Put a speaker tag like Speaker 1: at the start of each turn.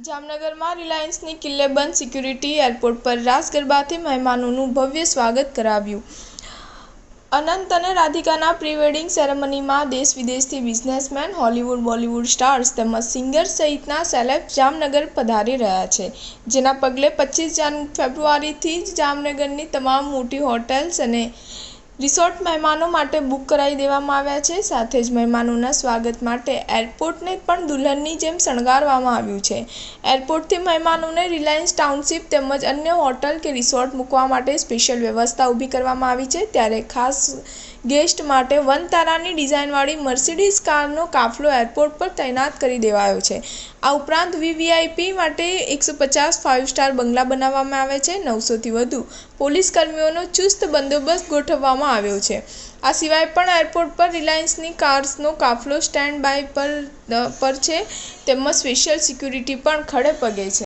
Speaker 1: જામનગરમાં રિલાયન્સની કિલ્લેબંધ security airport પર રાસ ગરબાથી મહેમાનોનું ભવ્ય સ્વાગત કરાવ્યું. અનંત અને રાધિકાના પ્રી વેડિંગ સેરેમનીમાં દેશ વિદેશથી બિઝનેસમેન, હોલીવુડ, બોલીવુડ સ્ટાર્સ તેમજ સિંગર્સ સહિતના સેલેબ્સ જામનગર પધારી રહ્યા છે. જેના પગલે 25 ફેબ્રુઆરીથી જ જામનગરની તમામ મોટી હોટેલ્સ અને રિસોર્ટ મહેમાનો માટે બુક કરાવી દેવામાં આવ્યા છે. સાથે જ મહેમાનોના સ્વાગત માટે એરપોર્ટને પણ દુલ્હનની જેમ શણગારવામાં આવ્યું છે. એરપોર્ટથી મહેમાનોને રિલાયન્સ ટાઉનશીપ તેમજ અન્ય હોટલ કે રિસોર્ટ મૂકવા માટે સ્પેશિયલ વ્યવસ્થા ઊભી કરવામાં આવી છે. ત્યારે ખાસ ગેસ્ટ માટે વનતારાની ડિઝાઇનવાળી મર્સિડીઝ કારનો કાફલો એરપોર્ટ પર તૈનાત કરી દેવાયો છે. આ ઉપરાંત વીવીઆઈપી માટે 150 5 સ્ટાર બંગલા બનાવવામાં આવ્યા છે. 900થી વધુ પોલીસ કર્મીઓનો ચુસ્ત બંદોબસ્ત ગોઠવવામાં આવ્યો છે. આ સિવાય પણ એરપોર્ટ પર રિલાયન્સની કાર્સનો કાફલો સ્ટેન્ડ બાય પર છે તેમજ સ્પેશિયલ સિક્યુરિટી પણ ખડે પગે છે.